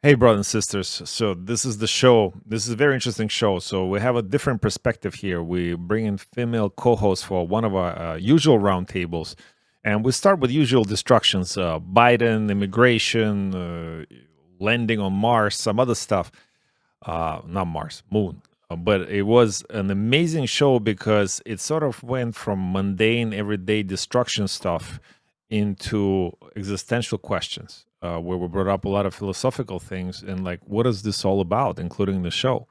Hey, brothers and sisters. So this is the show. This is a very interesting show. So we have a different perspective here. We bring in female co-hosts for one of our usual roundtables, and we start with usual distractions: Biden, immigration, landing on Mars, some other stuff. Not Mars, Moon. But it was an amazing show because it sort of went from mundane, everyday destruction stuff into existential questions, where we brought up a lot of philosophical things and like, what is this all about, including the show?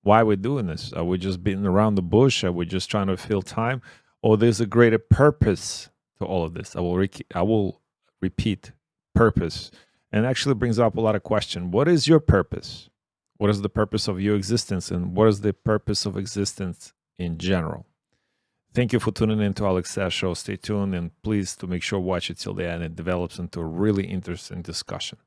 Why are we doing this? Are we just beating around the bush? Are we just trying to fill time? Or there's a greater purpose to all of this? I will repeat purpose, and actually brings up a lot of question. What is your purpose? What is the purpose of your existence, and what is the purpose of existence in general? Thank you for tuning in to Alex Sash Show. Stay tuned, and please to make sure watch it till the end. It develops into a really interesting discussion.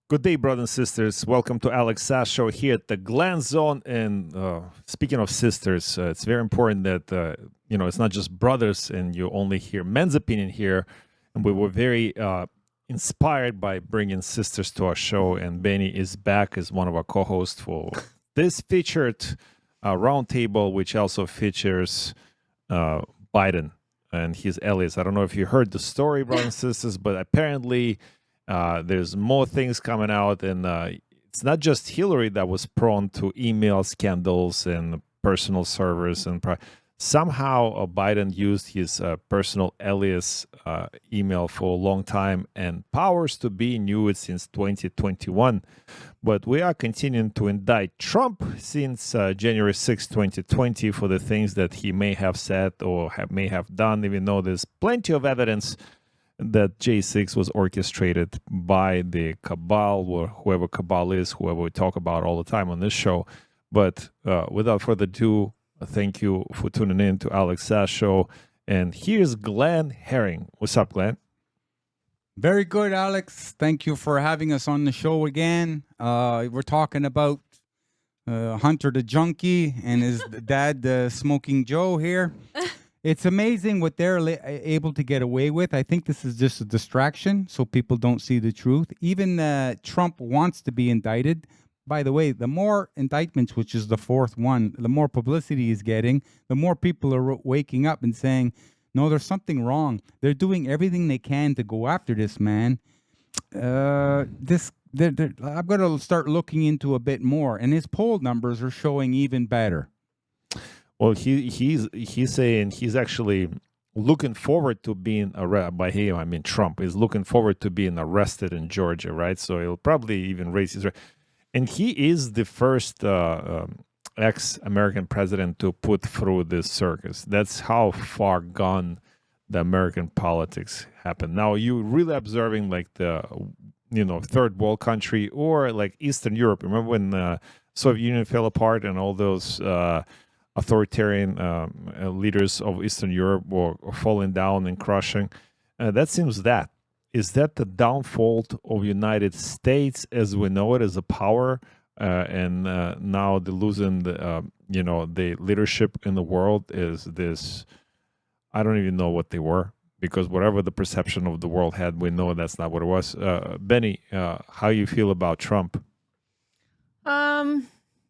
Good day, brothers and sisters. Welcome to Alex Sash Show here at the Glen Zone. And speaking of sisters, it's very important that it's not just brothers, and you only hear men's opinion here. And we were very inspired by bringing sisters to our show. And Benny is back as one of our co-hosts for this featured roundtable, which also features Biden and his Alias. I don't know if you heard the story, brothers and sisters, but apparently there's more things coming out, and it's not just Hilary that was prone to email scandals and personal servers. And somehow Biden used his personal Alias email for a long time, and powers to be knew it since 2021. But we are continuing to indict Trump since January 6, 2020 for the things that he may have said or may have done, even though there's plenty of evidence that J6 was orchestrated by the cabal, or whoever cabal is, whoever we talk about all the time on this show. But without further ado, thank you for tuning in to Alex Sash Show. And here's Glenn Herring. What's up, Glenn? Very good, Alex. Thank you for having us on the show again. We're talking about Hunter the Junkie and his dad, Smoking Joe here. It's amazing what they're able to get away with. I think this is just a distraction so people don't see the truth. Even Trump wants to be indicted. By the way, the more indictments, which is the fourth one, the more publicity he's getting, the more people are waking up and saying, no, there's something wrong. They're doing everything they can to go after this man. I've got to start looking into a bit more. And his poll numbers are showing even better. Well, he's saying he's actually looking forward to being arrested. By him, I mean Trump is looking forward to being arrested in Georgia, right? So he'll probably even raise his. And he is the first ex-American president to put through this circus. That's how far gone the American politics happen. Now, you really observing like the third world country or like Eastern Europe. Remember when the Soviet Union fell apart and all those authoritarian leaders of Eastern Europe were falling down and crushing? That seems that. Is that the downfall of United States as we know it as a power, and now the losing the leadership in the world is this? I don't even know what they were, because whatever the perception of the world had, we know that's not what it was. Benny, how you feel about Trump?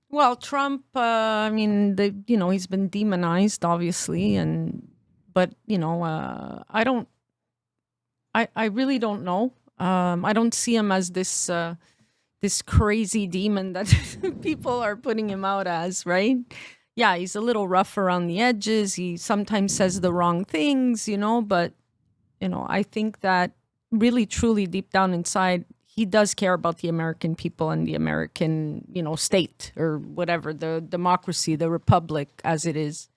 Well, Trump, he's been demonized, obviously, but I really don't know. I don't see him as this crazy demon that people are putting him out as, right? Yeah, he's a little rough around the edges. He sometimes says the wrong things, but, I think that really, truly deep down inside, he does care about the American people and the American, state or whatever, the democracy, the republic as it is.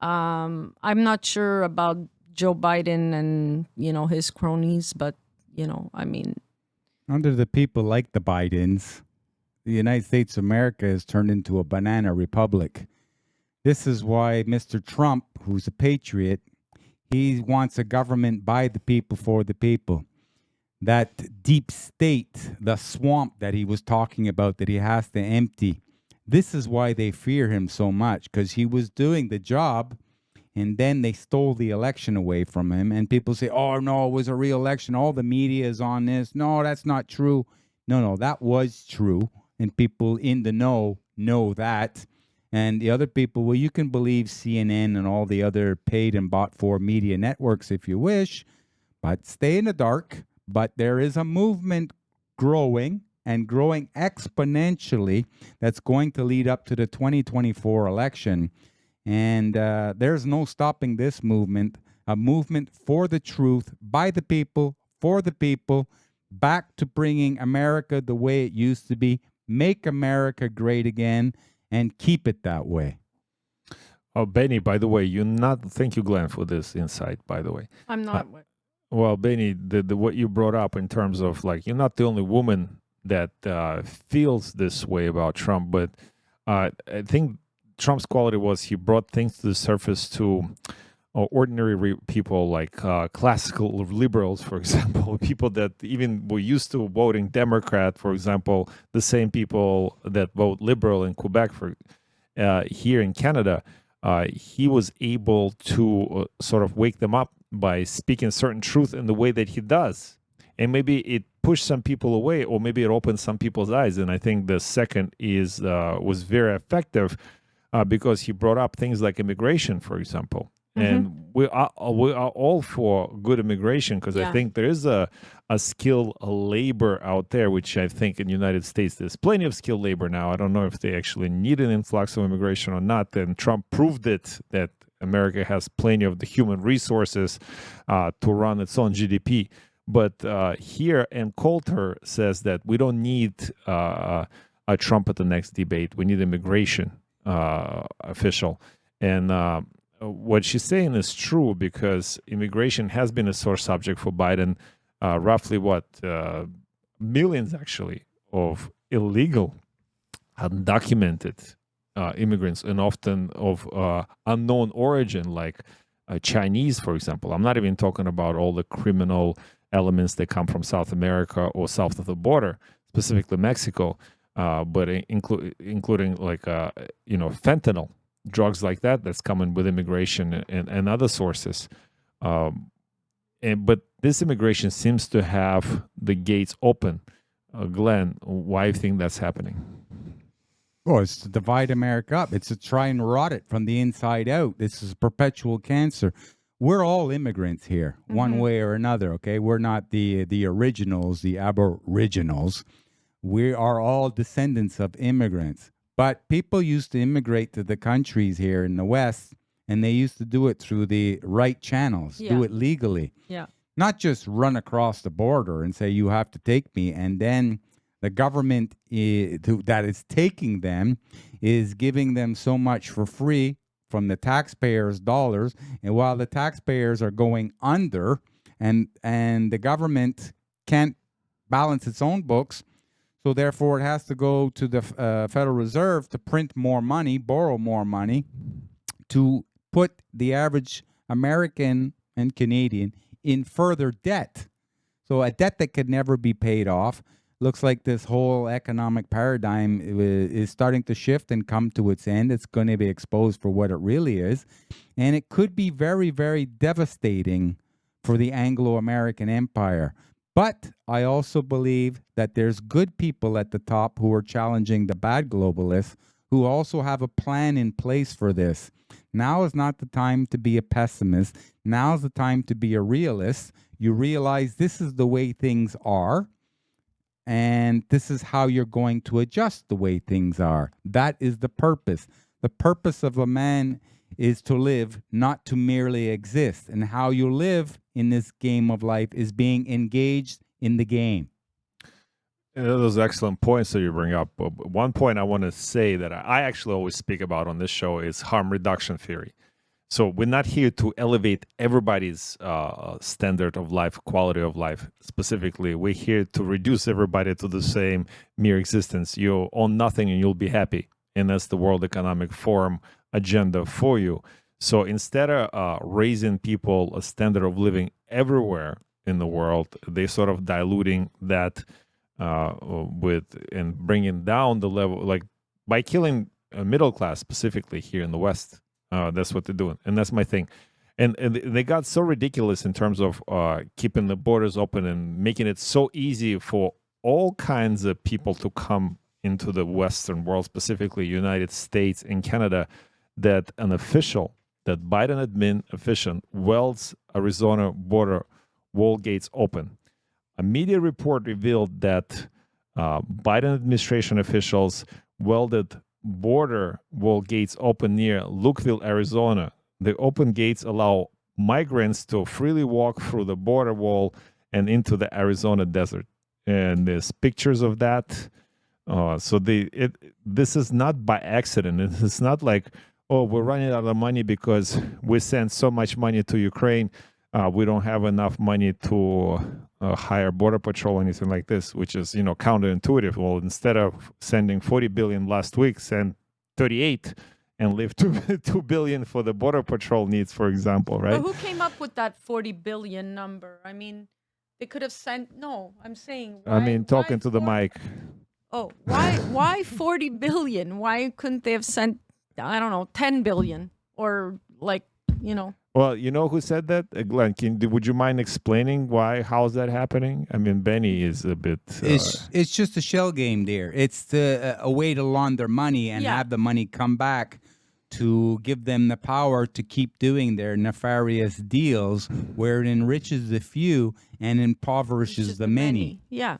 I'm not sure about Joe Biden and, his cronies, but, Under the people like the Bidens, the United States of America has turned into a banana republic. This is why Mr. Trump, who's a patriot, he wants a government by the people for the people. that deep state, the swamp that he was talking about that he has to empty. This is why they fear him so much, because he was doing the job and then they stole the election away from him. And people say, oh, no, it was a real election. All the media is on this. No, that's not true. No, that was true. And people in the know that. And the other people, well, you can believe CNN and all the other paid and bought for media networks if you wish, but stay in the dark. But there is a movement growing and growing exponentially that's going to lead up to the 2024 election. And there's no stopping this movement, a movement for the truth, by the people, for the people, back to bringing America the way it used to be, make America great again, and keep it that way. Oh, Benny, by the way, thank you, Glenn, for this insight, by the way. I'm not. Well, Benny, the what you brought up in terms of like, you're not the only woman that feels this way about Trump, but I think Trump's quality was he brought things to the surface to ordinary people like classical liberals, for example, people that even were used to voting Democrat, for example, the same people that vote liberal in Quebec for here in Canada. He was able to sort of wake them up by speaking certain truth in the way that he does. And maybe it pushed some people away, or maybe it opened some people's eyes. And I think the second was very effective because he brought up things like immigration, for example. And we are all for good immigration, because I think there is a skilled labor out there, which I think in the United States there's plenty of skilled labor now. I don't know if they actually need an influx of immigration or not. And Trump proved it, that America has plenty of the human resources to run its own GDP. But here, and Coulter says that we don't need a Trump at the next debate. We need immigration official. And what she's saying is true, because immigration has been a sore subject for Biden. Roughly millions actually of illegal, undocumented immigrants, and often of unknown origin, like Chinese, for example. I'm not even talking about all the criminal elements that come from South America or south of the border, specifically Mexico, but including like fentanyl. Drugs like that's coming with immigration and other sources. But this immigration seems to have the gates open. Glenn, why do you think that's happening? Well, it's to divide America up. It's to try and rot it from the inside out. This is perpetual cancer. We're all immigrants here, one way or another, okay? We're not the originals, the aboriginals. We are all descendants of immigrants. But people used to immigrate to the countries here in the West, and they used to do it through the right channels, do it legally. Yeah. Not just run across the border and say, you have to take me. And then the government that is taking them is giving them so much for free from the taxpayers' dollars. And while the taxpayers are going under and the government can't balance its own books, so therefore, it has to go to the Federal Reserve to print more money, borrow more money, to put the average American and Canadian in further debt. So a debt that could never be paid off. Looks like this whole economic paradigm is starting to shift and come to its end. It's going to be exposed for what it really is. And it could be very, very devastating for the Anglo-American empire. But I also believe that there's good people at the top who are challenging the bad globalists, who also have a plan in place for this. Now is not the time to be a pessimist. Now is the time to be a realist. You realize this is the way things are, and this is how you're going to adjust the way things are. That is the purpose. The purpose of a man is to live, not to merely exist. And how you live in this game of life is being engaged in the game. Those excellent points that you bring up. One point I want to say that I actually always speak about on this show is harm reduction theory. So we're not here to elevate everybody's standard of life, quality of life. Specifically, we're here to reduce everybody to the same mere existence. You own nothing and you'll be happy. And that's the World Economic Forum agenda for you. So instead of raising people a standard of living everywhere in the world. They sort of diluting that with and bringing down the level, like by killing a middle class specifically here in the West. That's what they're doing, and that's my thing. And they got so ridiculous in terms of keeping the borders open and making it so easy for all kinds of people to come into the Western world, specifically United States and Canada, that an official, that Biden admin official, welds Arizona border wall gates open. A media report revealed that Biden administration officials welded border wall gates open near Lukeville, Arizona. The open gates allow migrants to freely walk through the border wall and into the Arizona desert. And there's pictures of that. This is not by accident. It's not like, oh, we're running out of money because we sent so much money to Ukraine. We don't have enough money to hire border patrol or anything like this, which is, counterintuitive. Well, instead of sending 40 billion last week, send 38 and leave 2 billion for the border patrol needs, for example, right? But who came up with that 40 billion number? I mean, they could have sent. No, I'm saying. Talking to the mic. Oh, why 40 billion? Why couldn't they have sent, I don't know, 10 billion or Well, you know who said that? Glenn, would you mind explaining how's that happening? I mean, Benny is a bit... It's just a shell game there. It's a way to launder money and have the money come back to give them the power to keep doing their nefarious deals where it enriches the few and impoverishes the many. Yeah.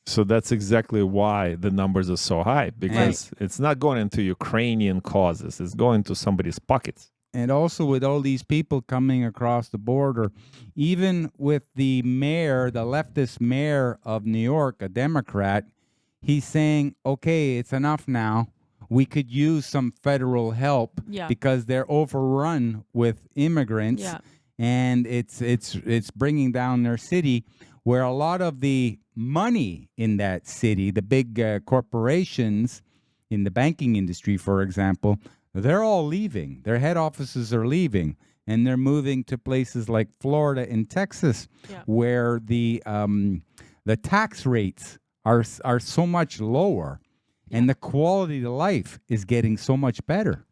So that's exactly why the numbers are so high, because it's not going into Ukrainian causes. It's going to somebody's pockets. And also with all these people coming across the border, even with the mayor, the leftist mayor of New York, a Democrat, he's saying, okay, it's enough now. We could use some federal help because they're overrun with immigrants, and it's bringing down their city, where a lot of the money in that city, the big corporations in the banking industry, for example, they're all leaving. Their head offices are leaving, and they're moving to places like Florida and Texas, where the tax rates are so much lower, and the quality of life is getting so much better.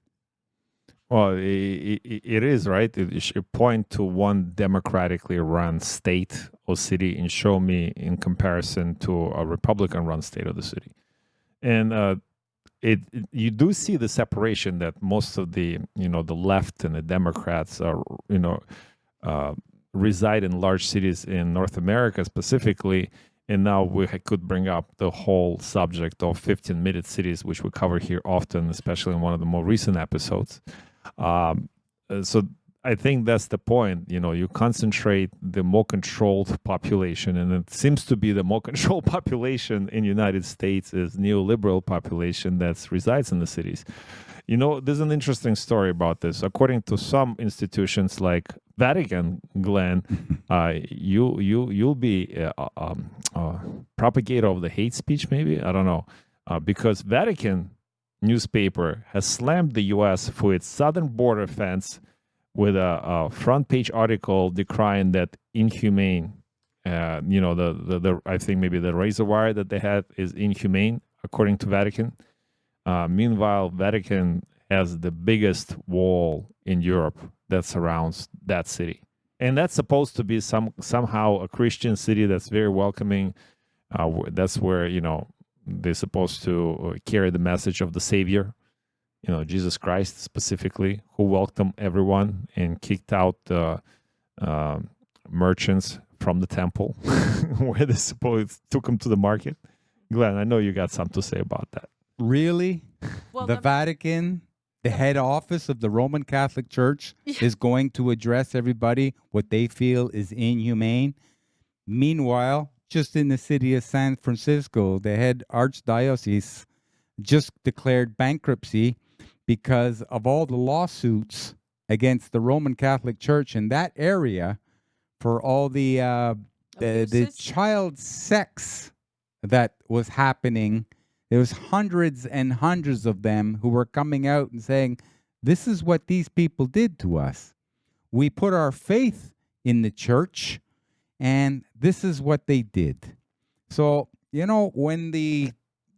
Well, it is, right? You should point to one democratically run state or city and show me in comparison to a Republican-run state or the city. And you do see the separation that most of the the left and the Democrats are reside in large cities in North America specifically, and now we could bring up the whole subject of 15-minute cities, which we cover here often, especially in one of the more recent episodes. So I think that's the point. You concentrate the more controlled population, and it seems to be the more controlled population in the United States is neoliberal population that resides in the cities. There's an interesting story about this. According to some institutions like Vatican, Glenn, you'll be a propagator of the hate speech, maybe? I don't know. Because Vatican newspaper has slammed the U.S. for its southern border fence with a front page article decrying that inhumane. I think maybe the razor wire that they had is inhumane, according to Vatican. Meanwhile, Vatican has the biggest wall in Europe that surrounds that city, and that's supposed to be somehow a Christian city that's very welcoming. That's where they're supposed to carry the message of the Savior, Jesus Christ specifically, who welcomed everyone and kicked out the merchants from the temple, where they took them to the market. Glenn, I know you got something to say about that. Really? Well, the Vatican, the head office of the Roman Catholic Church, is going to address everybody what they feel is inhumane. Meanwhile, just in the city of San Francisco, the head archdiocese just declared bankruptcy because of all the lawsuits against the Roman Catholic Church in that area for all the child sex that was happening. There was hundreds and hundreds of them who were coming out and saying, this is what these people did to us. We put our faith in the church, And this is what they did. So, when the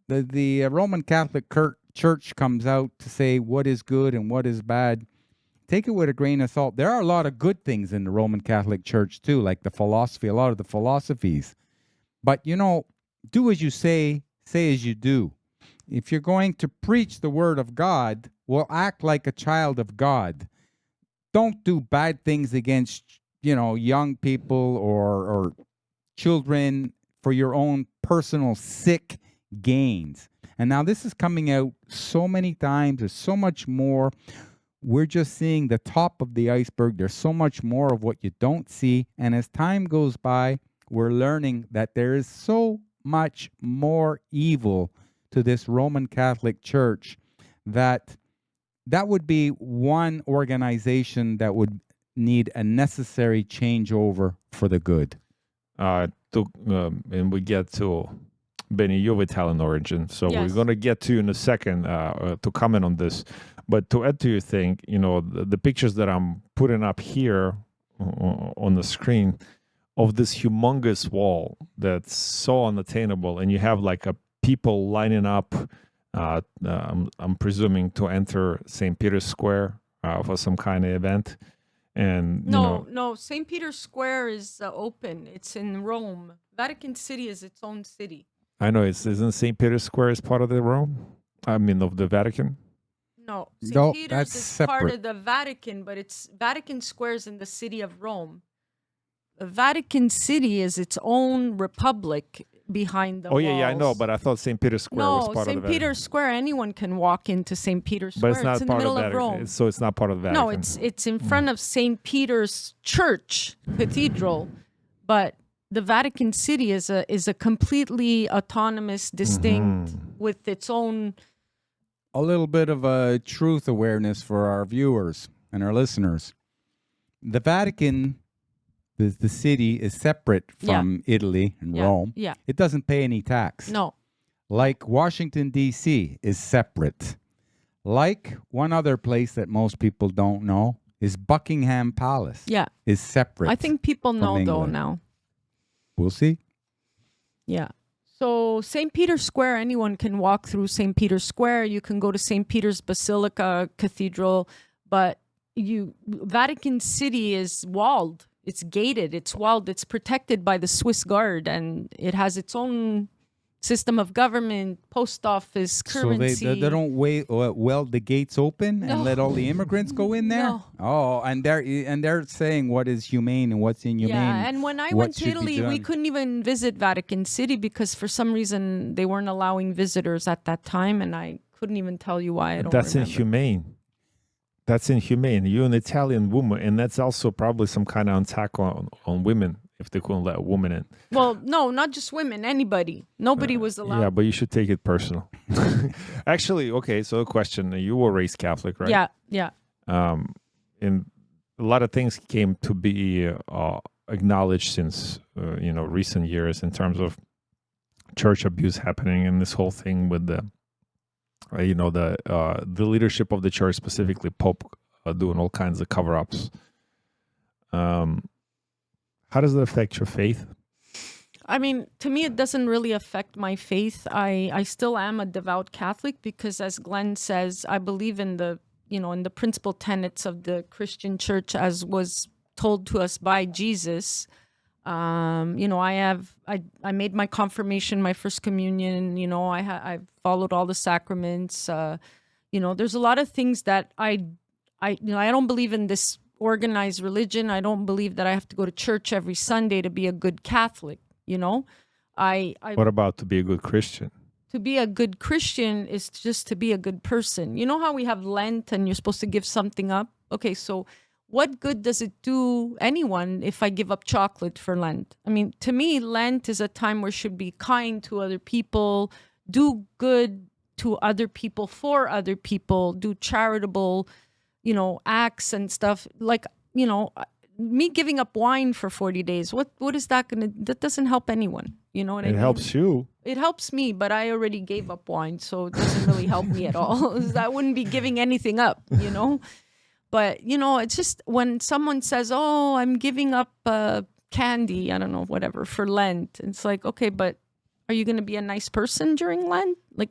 Roman Catholic Church comes out to say what is good and what is bad, take it with a grain of salt. There are a lot of good things in the Roman Catholic Church too, like the philosophy, a lot of the philosophies. But, do as you say as you do. If you're going to preach the word of God, well, act like a child of God. Don't do bad things against, young people or children for your own personal sick gains. And now this is coming out so many times. There's so much more. We're just seeing the top of the iceberg. There's so much more of what you don't see. And as time goes by, we're learning that there is so much more evil to this Roman Catholic Church that would be one organization that would need a necessary changeover for the good. And we get to Benny, you have Italian origin, so Yes. we're going to get to you in a second to comment on this. But to add to your thing, the pictures that I'm putting up here on the screen of this humongous wall that's so unattainable, and you have like a people lining up, I'm presuming to enter St. Peter's Square for some kind of event. And No, St. Peter's Square is open. It's in Rome. Vatican City is its own city. I know isn't St. Peter's Square is part of the Rome? I mean, of the Vatican? No, St. No, Peter's that's is part separate. of the Vatican, but it's Vatican Square is in the city of Rome. The Vatican City is its own republic behind the Oh, yeah, I know, walls. but I thought St. Peter's Square was No, part of the St. Vatican. Peter's Square, anyone can walk into St. Peter's But Square. it's not in the part middle of of Vatican. Rome. So it's not part of the Vatican. No, it's in front of St. Peter's Church Cathedral, but the Vatican City is a completely autonomous, distinct, with its own. A little bit of a truth awareness for our viewers and our listeners. The Vatican, the city, is separate from Italy and Yeah, Rome. yeah. It doesn't pay any tax. No, Like Washington, D.C. is separate. Like one other place that most people don't know is Buckingham Palace. yeah. Is separate. I think people know though England. now. We'll see. Yeah. So St. Peter's Square, anyone can walk through St. Peter's Square. You can go to St. Peter's Basilica Cathedral, but Vatican City is walled. It's gated. It's walled. It's protected by the Swiss Guard, and it has its own system of government, post office, currency. So they don't weld the gates open and No. let all the immigrants go in there? No. Oh, and they're saying what is humane and what's inhumane. Yeah, and when I what went to should be Italy, we done. couldn't even visit Vatican City because for some reason they weren't allowing visitors at that time, and I couldn't even tell you why. I don't That's remember. inhumane. That's inhumane. You're an Italian woman, and that's also probably some kind of attack on women if they couldn't let a woman in. Well, no, not just women, anybody. Nobody was allowed. Yeah, but you should take it personal. Actually, okay, so a question. You were raised Catholic, right? Yeah. And a lot of things came to be acknowledged since, recent years in terms of church abuse happening and this whole thing with the leadership of the church, specifically Pope, doing all kinds of cover-ups. How does that affect your faith? I mean, to me, it doesn't really affect my faith. I still am a devout Catholic because, as Glenn says, I believe in the principal tenets of the Christian church as was told to us by Jesus. I made my confirmation, my first communion. I've followed all the sacraments. There's a lot of things that I don't believe in this organized religion. I don't believe that I have to go to church every Sunday to be a good Catholic. What about to be a good Christian? To be a good Christian is just to be a good person. You know how we have Lent and you're supposed to give something up? Okay, so what good does it do anyone if I give up chocolate for Lent? I mean, to me, Lent is a time where you should be kind to other people, do good to other people, for other people, do charitable, acts and stuff. Like, me giving up wine for 40 days, what is that that doesn't help anyone. You know what I mean? It helps you. It helps me, but I already gave up wine, so it doesn't really help me at all. I wouldn't be giving anything up, But, it's just when someone says, oh, I'm giving up candy, I don't know, whatever, for Lent. It's like, okay, but are you going to be a nice person during Lent? Like,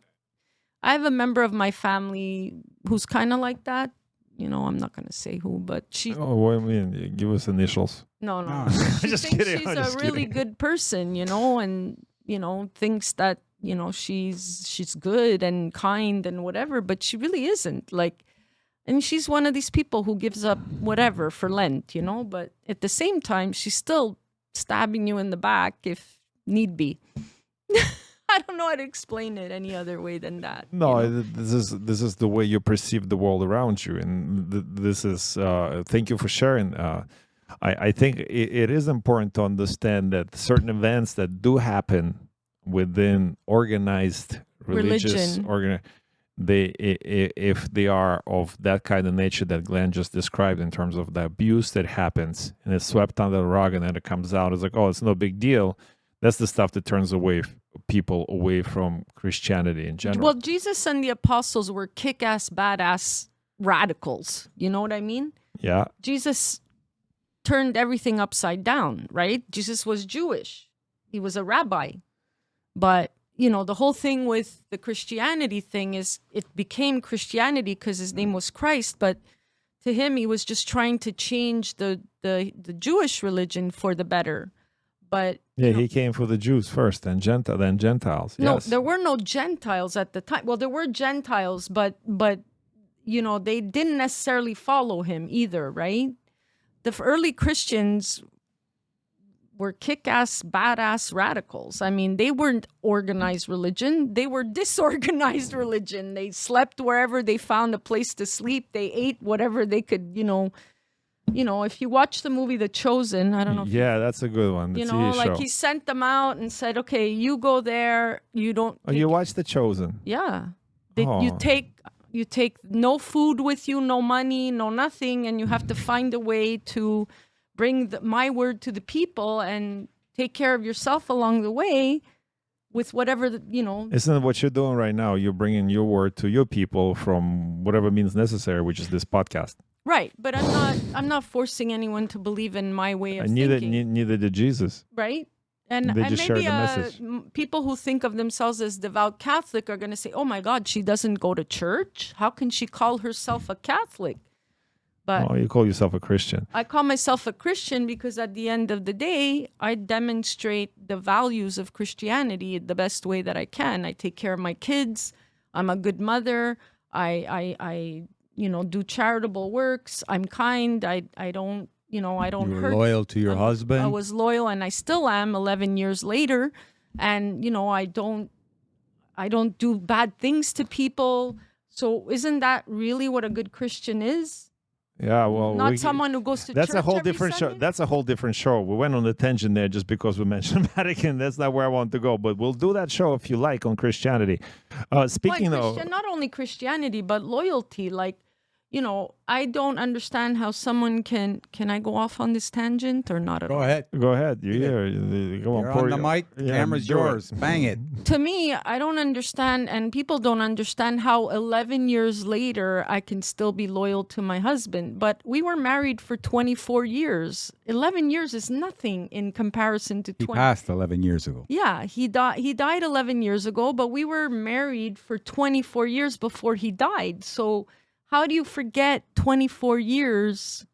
I have a member of my family who's kind of like that. You know, I'm not going to say who, but she. Oh, what do you mean? Give us initials. No. No. She Just thinks kidding, she's I'm a just really kidding. good person, you know, and, you know, thinks that, you know, she's good and kind and whatever, but she really isn't. Like, and she's one of these people who gives up whatever for Lent, you know, but at the same time, she's still stabbing you in the back if need be. I don't know how to explain it any other way than that. No, you know? this is the way you perceive the world around you, and this is. Thank you for sharing. I think it is important to understand that certain events that do happen within organized religious Religion. if they are of that kind of nature that Glenn just described in terms of the abuse that happens and it's swept under the rug and then it comes out, it's like, oh, it's no big deal. That's the stuff that turns away people away from Christianity in general. Well, Jesus and the apostles were kick-ass, badass radicals. You know what I mean? Yeah. Jesus turned everything upside down, right? Jesus was Jewish. He was a rabbi. But, you know, the whole thing with the Christianity thing is it became Christianity because his name was Christ. But to him, he was just trying to change the Jewish religion for the better. But Yeah, he came for the Jews first, then Gentiles. no, Yes. there were no Gentiles at the time. Well, there were Gentiles, but you know, they didn't necessarily follow him either, right? The early Christians were kick-ass, badass radicals. I mean, they weren't organized religion. They were disorganized religion. They slept wherever they found a place to sleep. They ate whatever they could, you know, if you watch the movie The Chosen, I don't know if Yeah, that's a good one. The you TV know, like show. he sent them out and said, okay, you go there. You don't. Oh, you watched The Chosen? Yeah. Oh. You take no food with you, no money, no nothing, and you have to find a way to bring my word to the people and take care of yourself along the way with whatever, you know. Isn't it what you're doing right now? You're bringing your word to your people from whatever means necessary, which is this podcast. Right, but I'm not forcing anyone to believe in my way of And neither thinking. did Jesus. Right? And They just shared maybe the message. people who think of themselves as devout Catholic are going to say, oh my God, she doesn't go to church. How can she call herself a Catholic? But Oh, you call yourself a Christian. I call myself a Christian because at the end of the day, I demonstrate the values of Christianity the best way that I can. I take care of my kids. I'm a good mother. I you know, do charitable works. I'm kind. I don't, you know, I don't You were hurt. loyal to your husband. I was loyal and I still am 11 years later. And, you know, I don't do bad things to people. So isn't that really what a good Christian is? Yeah, well, Not someone who goes to that's church a whole every different show. Sunday? That's a whole different show. We went on a tangent there just because we mentioned Vatican. That's not where I want to go, but we'll do that show if you like on Christianity. Speaking Well, of, not only Christianity, but loyalty. Like, you know, I don't understand how someone can I go off on this tangent or not at all? Go ahead. go ahead. You're here. Go on, You're pour on the your- mic. Yeah, Camera's do it. yours. Bang it. To me, I don't understand, and people don't understand how 11 years later I can still be loyal to my husband. But we were married for 24 years. 11 years is nothing in comparison to He 20. passed 11 years ago. Yeah, he died 11 years ago, but we were married for 24 years before he died. So how do you forget 24 years?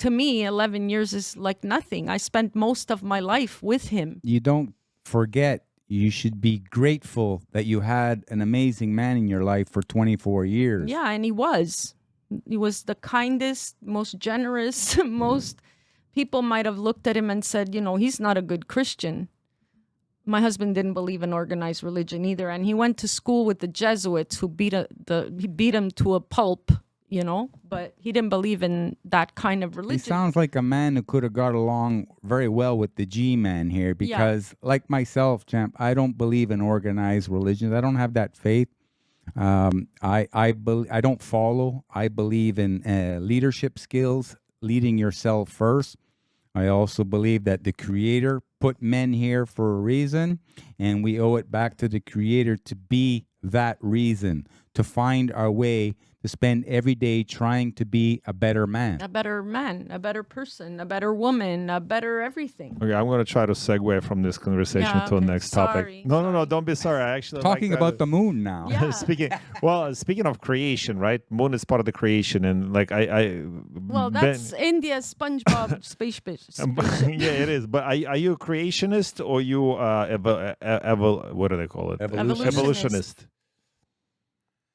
To me, 11 years is like nothing. I spent most of my life with him. You don't forget. You should be grateful that you had an amazing man in your life for 24 years. Yeah, and he was. He was the kindest, most generous, most people might have looked at him and said, you know, he's not a good Christian. My husband didn't believe in organized religion either, and he went to school with the Jesuits who beat him to a pulp, you know, but he didn't believe in that kind of He religion. sounds like a man who could have got along very well with the G-man here because, like myself, champ, I don't believe in organized religions. I don't have that faith. I don't follow. I believe in leadership skills, leading yourself first. I also believe that the Creator put men here for a reason, and we owe it back to the Creator to be that reason, to find our way to spend every day trying to be a better man. A better person, a better woman, a better everything. Okay, I'm going to try to segue from this conversation Yeah, to the okay. next topic. Sorry, No, sorry. don't be sorry. I actually Talking like about the moon now. Yeah. speaking of creation, right? Moon is part of the creation, and like Well, that's India's SpongeBob spaceship. yeah, it is. But are you a creationist or you what do they call it? Evolutionist.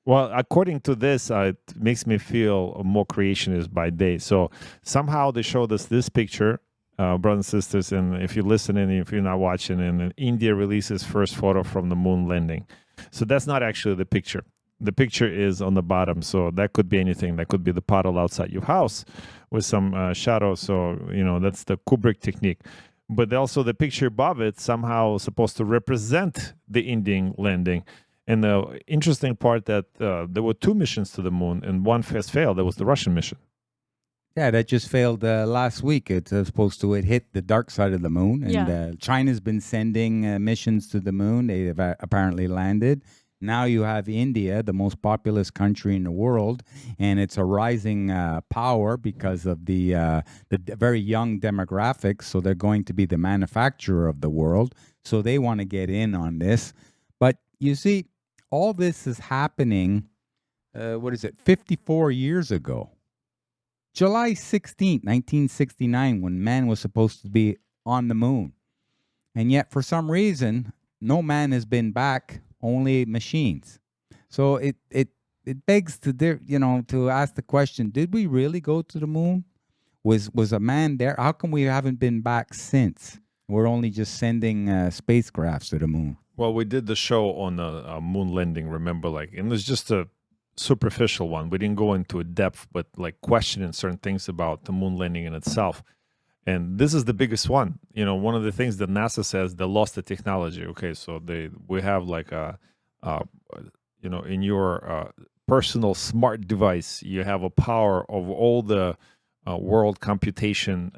Well, according to this, it makes me feel more creationist by day. So somehow they showed us this picture, brothers and sisters, and if you're listening, if you're not watching, and India releases first photo from the moon landing. So that's not actually the picture. The picture is on the bottom, so that could be anything. That could be the puddle outside your house with some shadow. So that's the Kubrick technique. But also the picture above it somehow supposed to represent the Indian landing. And the interesting part that there were 2 missions to the moon, and one has failed. That was the Russian mission. Yeah, that just failed last week. It's supposed to hit the dark side of the moon. And China's been sending missions to the moon. They have apparently landed. Now you have India, the most populous country in the world, and it's a rising power because of the very young demographics. So they're going to be the manufacturer of the world. So they want to get in on this. But you see, all this is happening, 54 years ago. July 16th, 1969, when man was supposed to be on the moon. And yet, for some reason, no man has been back, only machines. So it begs to ask the question, did we really go to the moon? Was a man there? How come we haven't been back since? We're only just sending spacecrafts to the moon. Well, we did the show on the moon landing, remember? And it was just a superficial one. We didn't go into a depth, but questioning certain things about the moon landing in itself. And this is the biggest one. One of the things that NASA says, they lost the technology. Okay, so we have in your personal smart device, you have a power of all the world computation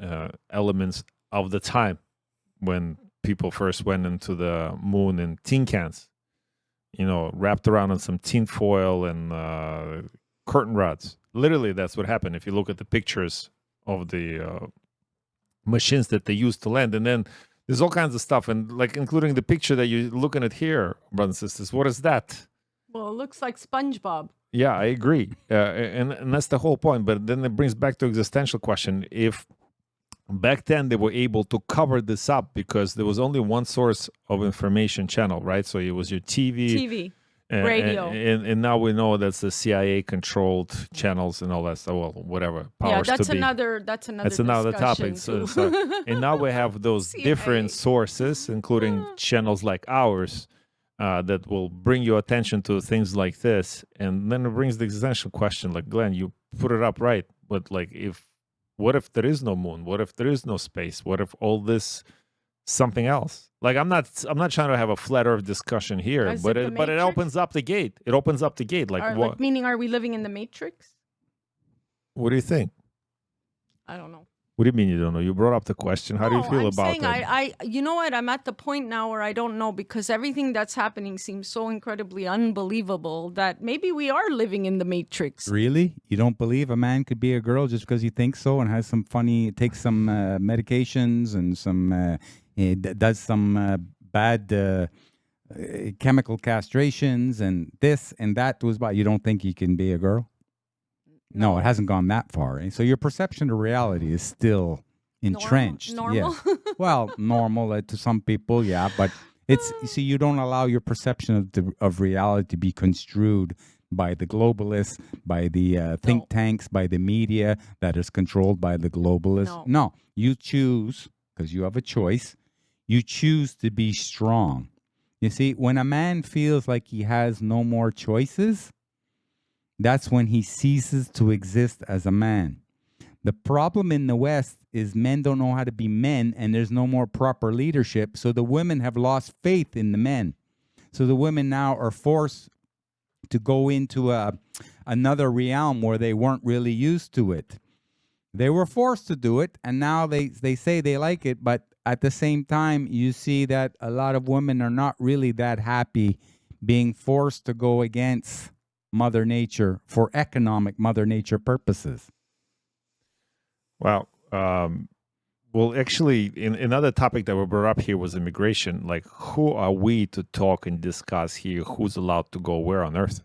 elements of the time when people first went into the moon in tin cans, wrapped around in some tin foil and curtain rods. Literally, that's what happened. If you look at the pictures of the machines that they used to land, and then there's all kinds of stuff, and including the picture that you're looking at here, brothers and sisters. What is that? Well, it looks like SpongeBob. Yeah, I agree, and that's the whole point. But then it brings back to existential question: if back then they were able to cover this up because there was only one source of information channel, right? So it was your TV, radio, and now we know that's the CIA controlled channels and all that stuff. Well, whatever powers that's to be. That's another topic. So, and now we have those CIA. different sources, including channels like ours, that will bring your attention to things like this. And then it brings the existential question, Glenn, you put it up right, but what if there is no moon? What if there is no space? What if all this something else? I'm not trying to have a flat earth discussion here, but it opens up the gate. It opens up the gate. What? Meaning, are we living in the Matrix? What do you think? I don't know. What do you mean you don't know? You brought up the question. How do you feel about that? You know what? I'm at the point now where I don't know, because everything that's happening seems so incredibly unbelievable that maybe we are living in the Matrix. Really? You don't believe a man could be a girl just because he thinks so and has some takes some medications and some does some bad chemical castrations and this and that was about? You don't think he can be a girl? No, it hasn't gone that far. Eh? So your perception of reality is still entrenched. Normal? Yeah. Well, normal to some people, yeah. But you don't allow your perception of reality to be construed by the globalists, by the think tanks, by the media that is controlled by the globalists. No, you choose, because you have a choice, you choose to be strong. You see, when a man feels like he has no more choices, that's when he ceases to exist as a man. The problem in the West is men don't know how to be men, and there's no more proper leadership. So the women have lost faith in the men. So the women now are forced to go into another realm where they weren't really used to it. They were forced to do it, and now they say they like it, but at the same time, you see that a lot of women are not really that happy being forced to go against Mother Nature for economic Mother Nature purposes. Wow. Well, actually, another topic that we brought up here was immigration. Like, who are we to talk and discuss here who's allowed to go where on Earth?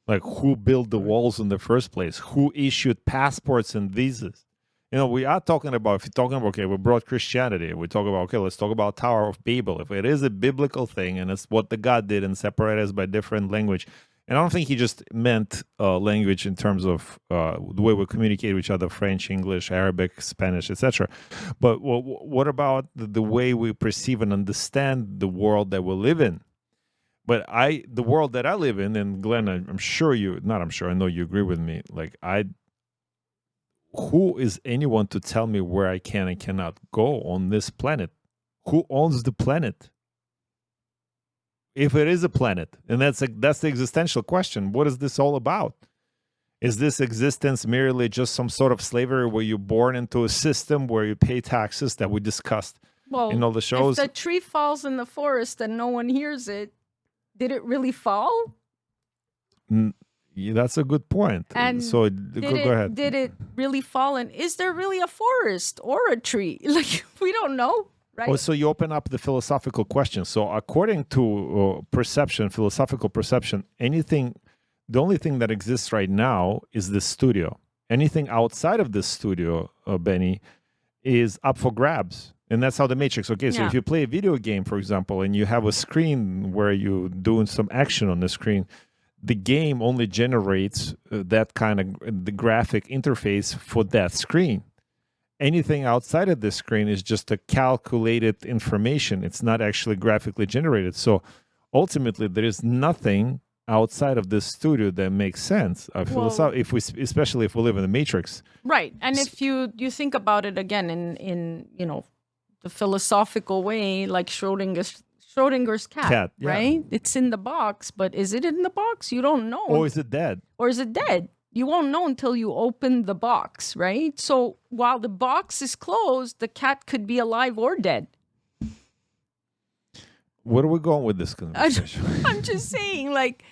Like, who built the walls in the first place? Who issued passports and visas? You know, we are talking about, if you're talking about, okay, we brought Christianity. We talk about, okay, let's talk about Tower of Babel. If it is a biblical thing and it's what the God did and separate us by different language. And I don't think he just meant language in terms of the way we communicate with each other, French, English, Arabic, Spanish, etc. But what about the way we perceive and understand the world that we live in? But the world that I live in, and Glenn, I'm sure I know you agree with me. Like, who is anyone to tell me where I can and cannot go on this planet? Who owns the planet? If it is a planet, and that's the existential question. What is this all about? Is this existence merely just some sort of slavery where you're born into a system where you pay taxes that we discussed in all the shows? If the tree falls in the forest and no one hears it, did it really fall? Yeah, that's a good point. And so go ahead. Did it really fall? And is there really a forest or a tree? Like, we don't know. Right. Oh, so you open up the philosophical question. So according to philosophical perception, the only thing that exists right now is the studio. Anything outside of this studio, Benny, is up for grabs. And that's how the Matrix. Okay, so if you play a video game, for example, and you have a screen where you're doing some action on the screen, the game only generates that kind of the graphic interface for that screen. Anything outside of this screen is just a calculated information. It's not actually graphically generated. So ultimately, there is nothing outside of this studio that makes sense. Especially if we live in the Matrix. Right. And if you think about it again in the philosophical way, like Schrodinger's cat, yeah. right? It's in the box, but is it in the box? You don't know. Or is it dead? You won't know until you open the box, right? So while the box is closed, the cat could be alive or dead. Where are we going with this conversation? I'm just saying, like,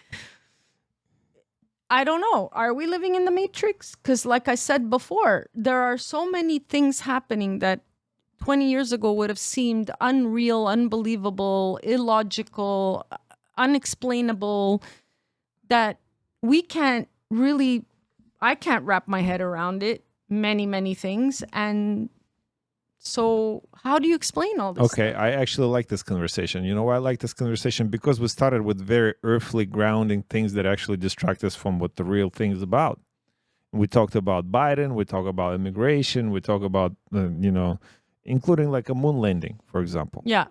I don't know. Are we living in the Matrix? Because like I said before, there are so many things happening that 20 years ago would have seemed unreal, unbelievable, illogical, unexplainable, that I can't wrap my head around it. Many, many things. And so how do you explain all this Okay, stuff? I actually like this conversation. You know why I like this conversation? Because we started with very earthly grounding things that actually distract us from what the real thing is about. We talked about Biden, we talk about immigration, we talk about, including like a moon landing, for example. Yeah.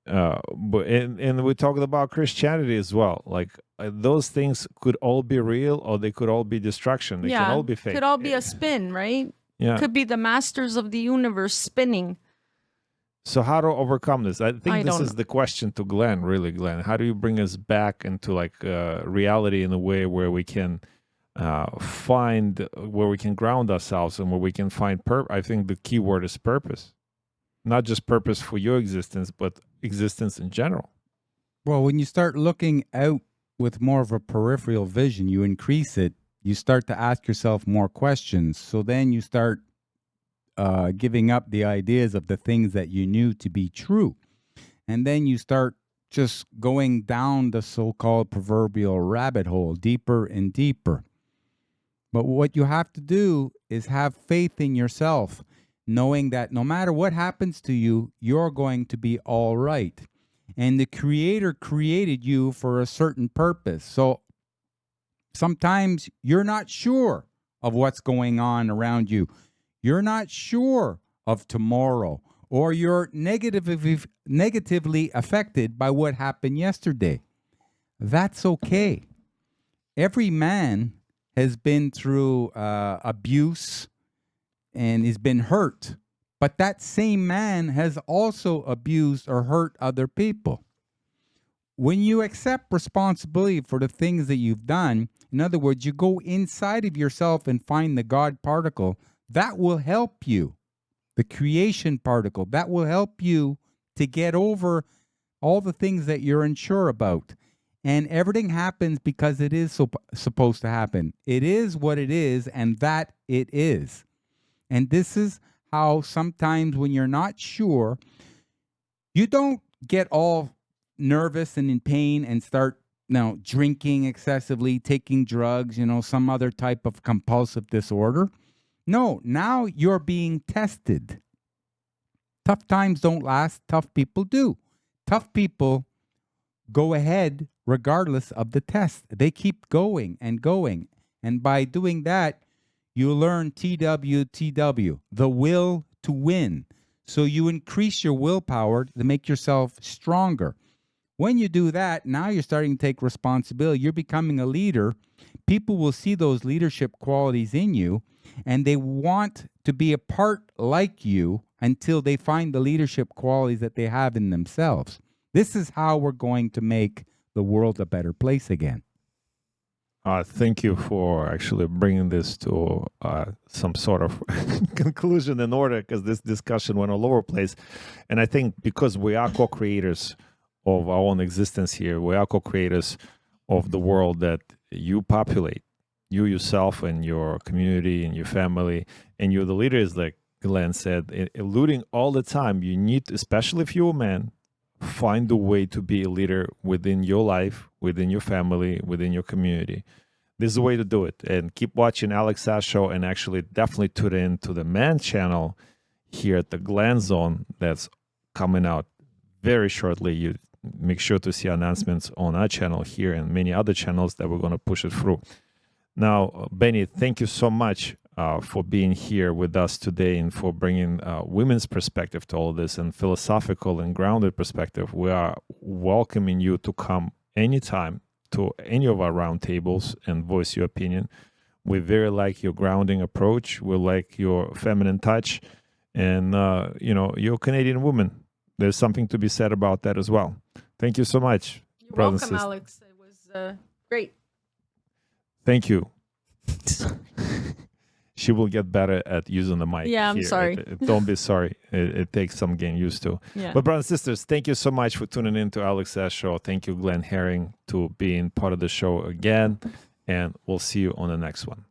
And we talked about Christianity as well. Like those things could all be real, or they could all be distraction. They can all be fake. Could all be a spin, right? Yeah. Could be the masters of the universe spinning. So how to overcome this? I think this is the question to Glenn, really, Glenn. How do you bring us back into like reality in a way where we can where we can ground ourselves and where we can find I think the key word is purpose. Not just purpose for your existence, but existence in general. Well, when you start looking out with more of a peripheral vision, you increase it, you start to ask yourself more questions. So then you start giving up the ideas of the things that you knew to be true. And then you start just going down the so-called proverbial rabbit hole, deeper and deeper. But what you have to do is have faith in yourself, knowing that no matter what happens to you, you're going to be all right. And the Creator created you for a certain purpose. So sometimes you're not sure of what's going on around you. You're not sure of tomorrow, or you're negatively affected by what happened yesterday. That's okay. Every man has been through abuse and has been hurt. But that same man has also abused or hurt other people. When you accept responsibility for the things that you've done, in other words, you go inside of yourself and find the God particle, that will help you. The creation particle, that will help you to get over all the things that you're unsure about. And everything happens because it is supposed to happen. It is what it is, and that it is. And this is how sometimes when you're not sure, you don't get all nervous and in pain and start drinking excessively, taking drugs, some other type of compulsive disorder. No, now you're being tested. Tough times don't last. Tough people do. Tough people go ahead regardless of the test. They keep going and going. And by doing that, you learn TWTW, the will to win. So you increase your willpower to make yourself stronger. When you do that, now you're starting to take responsibility. You're becoming a leader. People will see those leadership qualities in you, and they want to be a part like you until they find the leadership qualities that they have in themselves. This is how we're going to make the world a better place again. Thank you for actually bringing this to some sort of conclusion in order, because this discussion went all over the place. And I think because we are co-creators of our own existence here, we are co-creators of the world that you populate, you yourself and your community and your family, and you're the leaders, like Glenn said, eluding all the time. You need, especially if you're a man, find a way to be a leader within your life, within your family, within your community. This is the way to do it. And keep watching Alex Sass Show, and actually definitely tune in to the man channel here at the Glen Zone that's coming out very shortly. You make sure to see announcements on our channel here and many other channels that we're going to push it through. Now, Benny, thank you so much for being here with us today and for bringing women's perspective to all this and philosophical and grounded perspective. We are welcoming you to come anytime to any of our roundtables and voice your opinion. We very like your grounding approach. We like your feminine touch, and you're a Canadian woman. There's something to be said about that as well. Thank you so much. You're welcome, Alex. It was great. Thank you. She will get better at using the mic. Yeah, I'm here. sorry. Don't be sorry. It takes some getting used to. Yeah. But brothers and sisters, thank you so much for tuning in to Alex Sass Show. Thank you, Glenn Herring, to being part of the show again. And we'll see you on the next one.